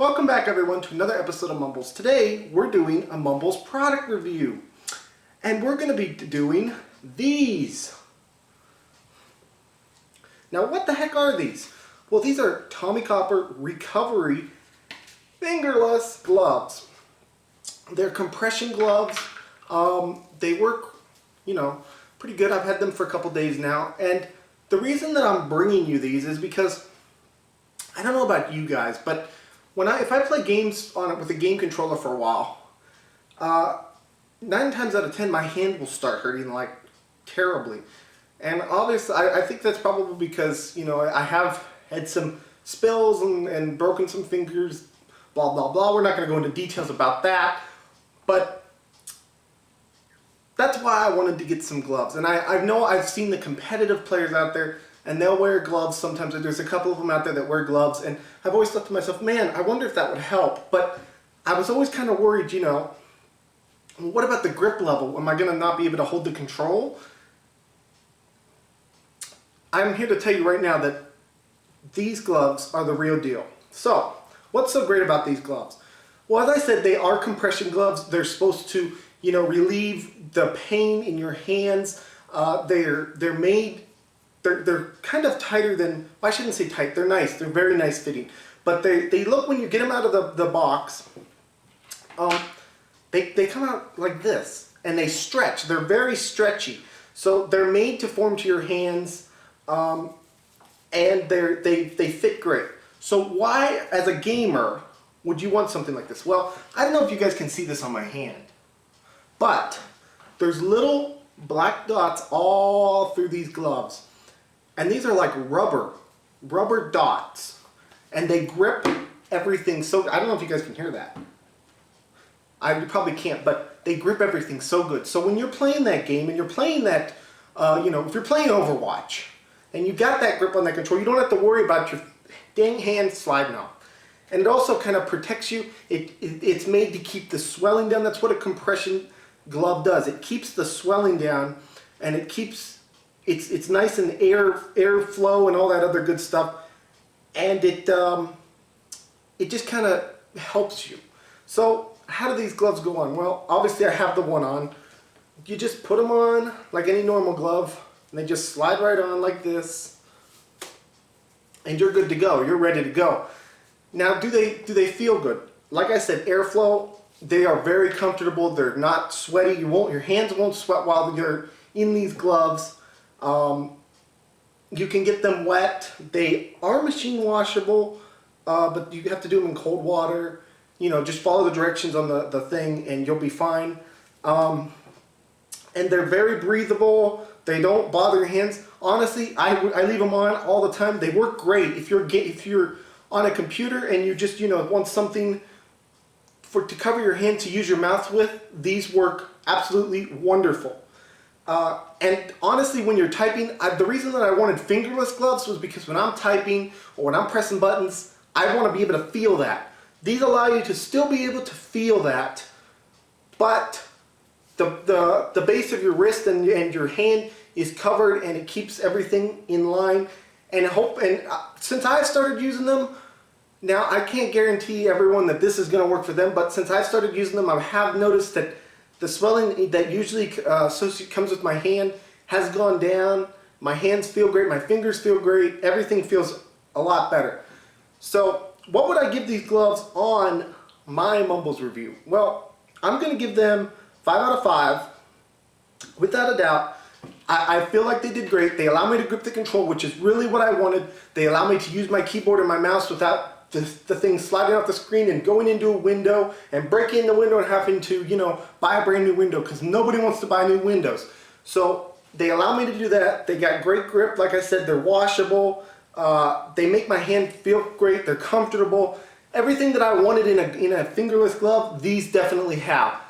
Welcome back everyone to another episode of Mumbles. Today we're doing a Mumbles product review. And we're going to be doing these. Now what the heck are these? Well, these are Tommie Copper Recovery Fingerless gloves. They're compression gloves. They work, pretty good. I've had them for a couple days now. And the reason that I'm bringing you these is because, I don't know about you guys, but if I play games on it with a game controller for a while, 9 times out of 10 my hand will start hurting like terribly. And obviously I think that's probably because I have had some spills and broken some fingers, blah blah blah. We're not going to go into details about that, but that's why I wanted to get some gloves. And I know I've seen the competitive players out there, and they'll wear gloves sometimes. There's a couple of them out there that wear gloves, and I've always thought to myself, man, I wonder if that would help. But I was always kind of worried, what about the grip level? Am I going to not be able to hold the control? I'm here to tell you right now that these gloves are the real deal. So, what's so great about these gloves? Well, as I said, they are compression gloves. They're supposed to, relieve the pain in your hands. They're made. They're kind of tighter than, well, I shouldn't say tight, they're nice, they're very nice fitting. But they look, when you get them out of the box, they come out like this, and they stretch. They're very stretchy. So they're made to form to your hands, and they fit great. So why, as a gamer, would you want something like this? Well, I don't know if you guys can see this on my hand, but there's little black dots all through these gloves. And these are like rubber dots, and they grip everything. So I don't know if you guys can hear that. You probably can't, but they grip everything so good. So when you're playing that game and you're playing that, if you're playing Overwatch and you got that grip on that control, you don't have to worry about your dang hand sliding off. And it also kind of protects you. It's made to keep the swelling down. That's what a compression glove does. It keeps the swelling down, and it keeps. It's nice and airflow and all that other good stuff, and it just kind of helps you. So how do these gloves go on? Well, obviously I have the one on. You just put them on like any normal glove, and they just slide right on like this, and you're good to go. You're ready to go. Now, do they feel good? Like I said, airflow. They are very comfortable. They're not sweaty. Your hands won't sweat while you're in these gloves. You can get them wet. They are machine washable, but you have to do them in cold water. Just follow the directions on the thing and you'll be fine. And they're very breathable. They don't bother your hands. Honestly, I leave them on all the time. They work great. If you're on a computer and you just want something to cover your hand to use your mouth with, these work absolutely wonderful. And honestly, when you're typing, the reason that I wanted fingerless gloves was because when I'm typing or when I'm pressing buttons, I want to be able to feel that. These allow you to still be able to feel that, but the base of your wrist and your hand is covered, and it keeps everything in line. And since I've started using them, now I can't guarantee everyone that this is going to work for them, but since I've started using them, I have noticed that the swelling that usually comes with my hand has gone down. My hands feel great. My fingers feel great. Everything feels a lot better. So what would I give these gloves on my Mumbles review? Well, I'm going to give them 5 out of 5. Without a doubt. I feel like they did great. They allow me to grip the control, which is really what I wanted. They allow me to use my keyboard and my mouse without the thing sliding off the screen and going into a window and breaking the window and having to, buy a brand new window, because nobody wants to buy new windows. So they allow me to do that. They got great grip. Like I said, they're washable. They make my hand feel great. They're comfortable. Everything that I wanted in a fingerless glove, these definitely have.